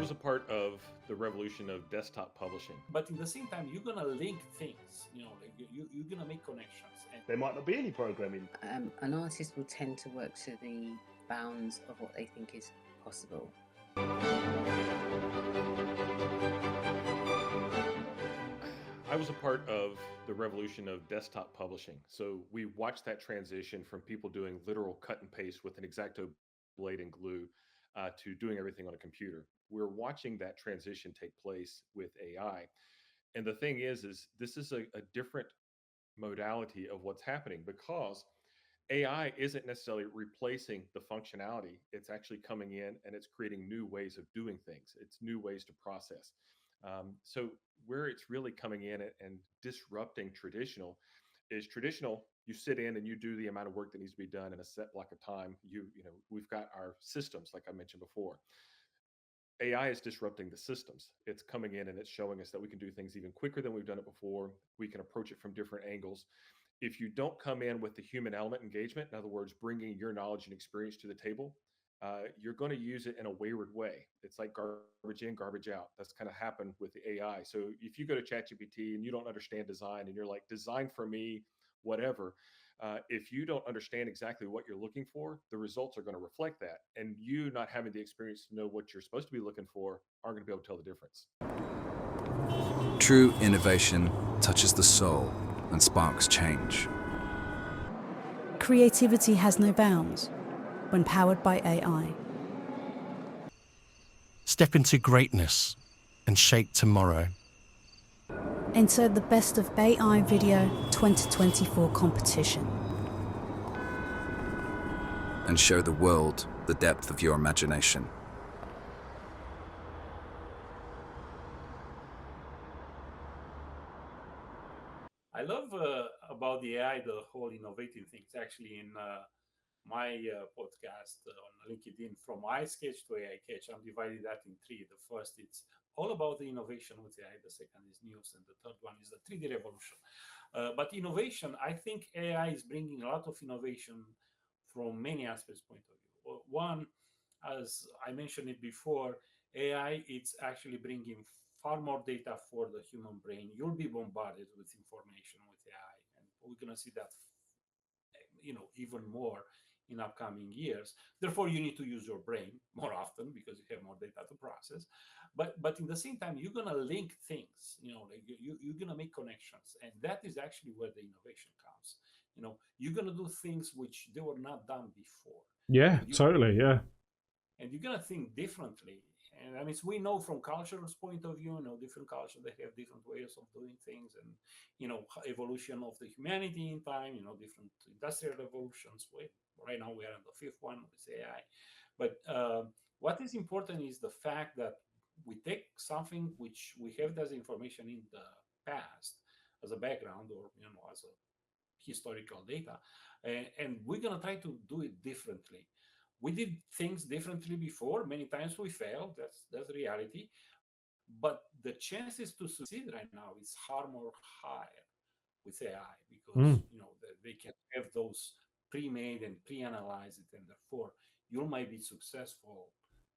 was a part of the revolution of desktop publishing. But in the same time, you're gonna link things. Like you're gonna make connections. And There might not be any programming. An artist will tend to work to the bounds of what they think is possible. I was a part of the revolution of desktop publishing. So we watched that transition from people doing literal cut and paste with an X-Acto blade and glue to doing everything on a computer. We're watching that transition take place with AI. And the thing is this is a different modality of what's happening because AI isn't necessarily replacing the functionality. It's actually coming in and it's creating new ways of doing things. It's new ways to process. So where it's really coming in and disrupting traditional is traditional. You sit in and you do the amount of work that needs to be done in a set block of time. We've got our systems, like I mentioned before. AI is disrupting the systems. It's coming in and it's showing us that we can do things even quicker than we've done it before. We can approach it from different angles. If you don't come in with the human element engagement, in other words, bringing your knowledge and experience to the table, you're going to use it in a wayward way. It's like garbage in, garbage out. That's kind of happened with the AI. So if you go to ChatGPT and you don't understand design and you're like, design for me, whatever, if you don't understand exactly what you're looking for, the results are going to reflect that. And you not having the experience to know what you're supposed to be looking for aren't going to be able to tell the difference. True innovation touches the soul and sparks change. Creativity has no bounds when powered by AI. Step into greatness and shape tomorrow. Enter the Best of AI Video 2024 competition. And show the world the depth of your imagination. I love about the AI, the whole innovating things. Actually, in my podcast on LinkedIn, from I sketch to AI catch, I'm dividing that in three. The first, it's all about the innovation with AI. The second is news, and the third one is the 3D revolution. But innovation, I think AI is bringing a lot of innovation from many aspects point of view. One, as I mentioned it before, AI, it's actually bringing far more data for the human brain. You'll be bombarded with information with AI, and we're going to see that even more in upcoming years. Therefore, you need to use your brain more often because you have more data to process. But in the same time, you're going to link things. Like you're going to make connections, and that is actually where the innovation comes. You're going to do things which they were not done before. Yeah, totally. Yeah. And you're going to think differently. And I mean, we know from cultural point of view, different cultures, they have different ways of doing things, and evolution of the humanity in time, different industrial revolutions. Right now we are in the fifth one with AI. But what is important is the fact that we take something which we have as information in the past as a background, or as a historical data, and we're going to try to do it differently. We did things differently before. Many times we failed. That's the reality. But the chances to succeed right now is far more higher with AI because they can have those pre-made and pre-analyzed it, and therefore you might be successful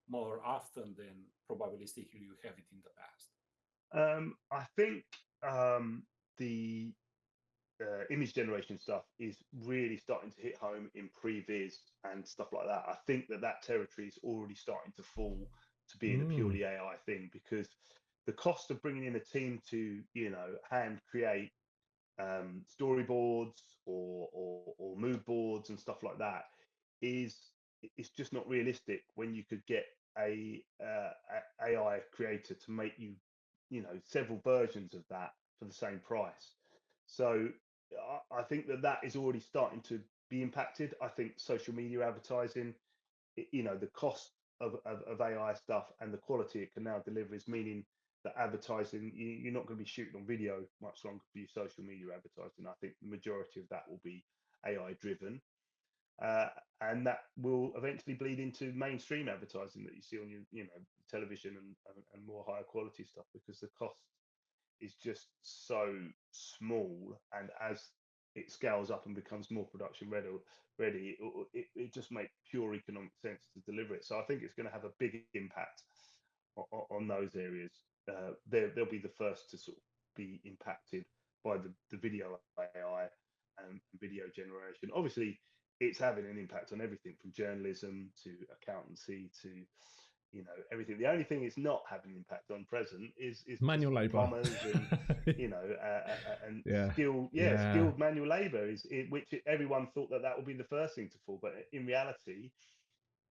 more often than probabilistically you have it in the past. I think the image generation stuff is really starting to hit home in previs and stuff like that. I think that territory is already starting to fall to being a purely AI thing, because the cost of bringing in a team to hand create storyboards or mood boards and stuff like that is it's just not realistic when you could get a AI creator to make you several versions of that for the same price. So I think that is already starting to be impacted. I think social media advertising, the cost of AI stuff and the quality it can now deliver is meaning that advertising, you're not going to be shooting on video much longer for your social media advertising. I think the majority of that will be AI driven. And that will eventually bleed into mainstream advertising that you see on your television and more higher quality stuff, because the cost is just so small, and as it scales up and becomes more production ready, it just makes pure economic sense to deliver it. So I think it's going to have a big impact on those areas. They'll be the first to sort of be impacted by the video AI and video generation. Obviously, it's having an impact on everything from journalism to accountancy to everything. The only thing it's not having an impact on present is manual labor, plumbers and and skilled manual labor which everyone thought that would be the first thing to fall, but in reality,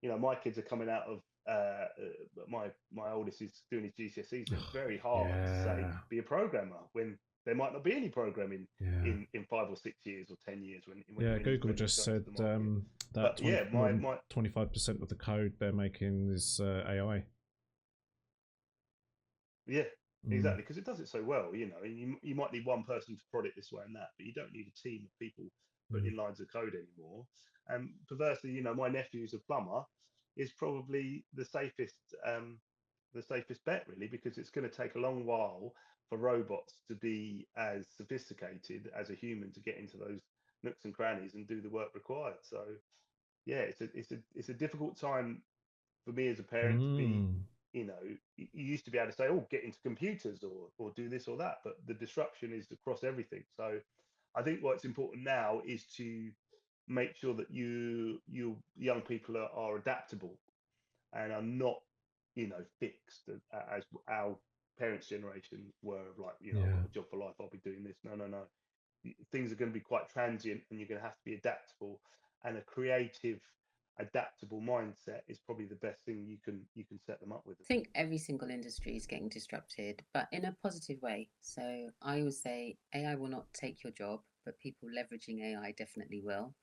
my kids are coming out of my oldest is doing his GCSEs. It's very hard to say be a programmer when there might not be any programming in 5 or 6 years or 10 years. When Google just said that 25% of the code they're making is AI. Yeah, exactly, because it does it so well. And you might need one person to prod it this way and that, but you don't need a team of people putting lines of code anymore. And perversely, my nephew's a plumber, is probably the safest bet, really, because it's going to take a long while for robots to be as sophisticated as a human to get into those nooks and crannies and do the work required. So yeah, it's a difficult time for me as a parent to be, you used to be able to say, oh, get into computers or do this or that, but the disruption is across everything. So I think what's important now is to make sure that you young people are adaptable and are not fixed as our parents' generation were of, like, I've got a job for life, I'll be doing this. No. Things are going to be quite transient, and you're going to have to be adaptable, and a creative, adaptable mindset is probably the best thing you can set them up with. I think every single industry is getting disrupted, but in a positive way. So I always say AI will not take your job, but people leveraging AI definitely will.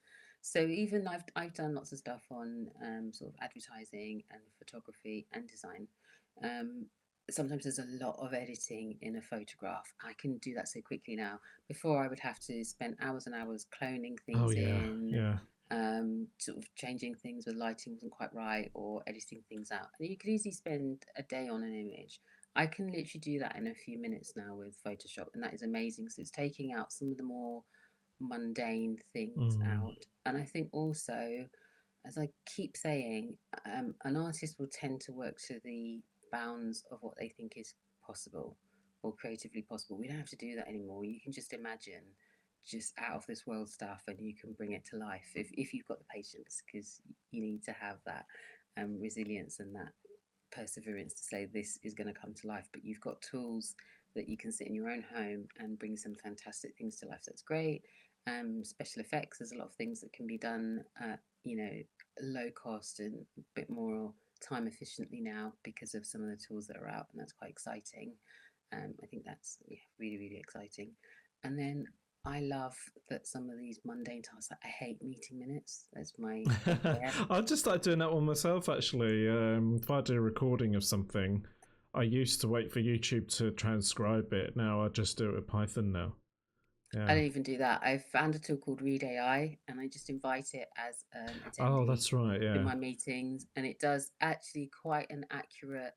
So even I've done lots of stuff on sort of advertising and photography and design. Sometimes there's a lot of editing in a photograph. I can do that so quickly now. Before I would have to spend hours and hours cloning things sort of changing things where lighting wasn't quite right or editing things out. And you could easily spend a day on an image. I can literally do that in a few minutes now with Photoshop, and that is amazing. So it's taking out some of the more mundane things out. And I think also, as I keep saying, an artist will tend to work to the bounds of what they think is possible or creatively possible. We don't have to do that anymore. You can just imagine just out of this world stuff, and you can bring it to life if you've got the patience, because you need to have that resilience and that perseverance to say this is going to come to life. But you've got tools that you can sit in your own home and bring some fantastic things to life. That's great. Special effects, there's a lot of things that can be done low cost and a bit more time efficiently now because of some of the tools that are out, and that's quite exciting. I think that's really, really exciting. And then I love that some of these mundane tasks, I hate meeting minutes. That's my I just started doing that one myself, actually. If I do a recording of something, I used to wait for YouTube to transcribe it. Now I just do it with Python now. Yeah. I don't even do that. I found a tool called Read AI, and I just invite it as an attendee. Oh, that's right, yeah. In my meetings, and it does actually quite an accurate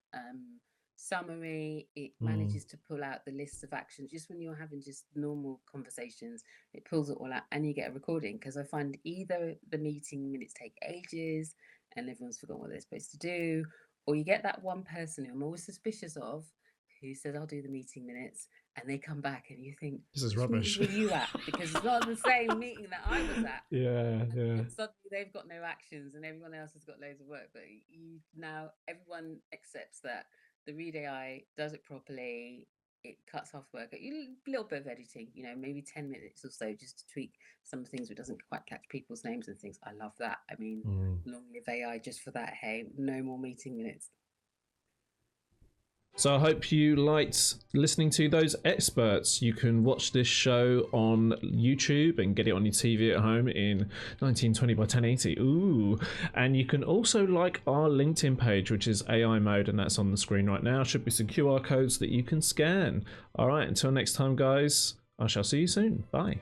summary. It manages to pull out the lists of actions just when you're having just normal conversations. It pulls it all out, and you get a recording, because I find either the meeting minutes take ages and everyone's forgotten what they're supposed to do, or you get that one person who I'm always suspicious of who says, I'll do the meeting minutes, and they come back and you think, this is rubbish. Where were you at? Because it's not the same meeting that I was at. And suddenly they've got no actions and everyone else has got loads of work. But now everyone accepts that the Read AI does it properly. It cuts off work. A little bit of editing, maybe 10 minutes or so, just to tweak some things that doesn't quite catch people's names and things. I love that. I mean, long live AI just for that. Hey, no more meeting minutes. So I hope you liked listening to those experts. You can watch this show on YouTube and get it on your TV at home in 1920 by 1080. Ooh. And you can also like our LinkedIn page, which is AImode, and that's on the screen right now. Should be some QR codes that you can scan. All right, until next time, guys, I shall see you soon. Bye.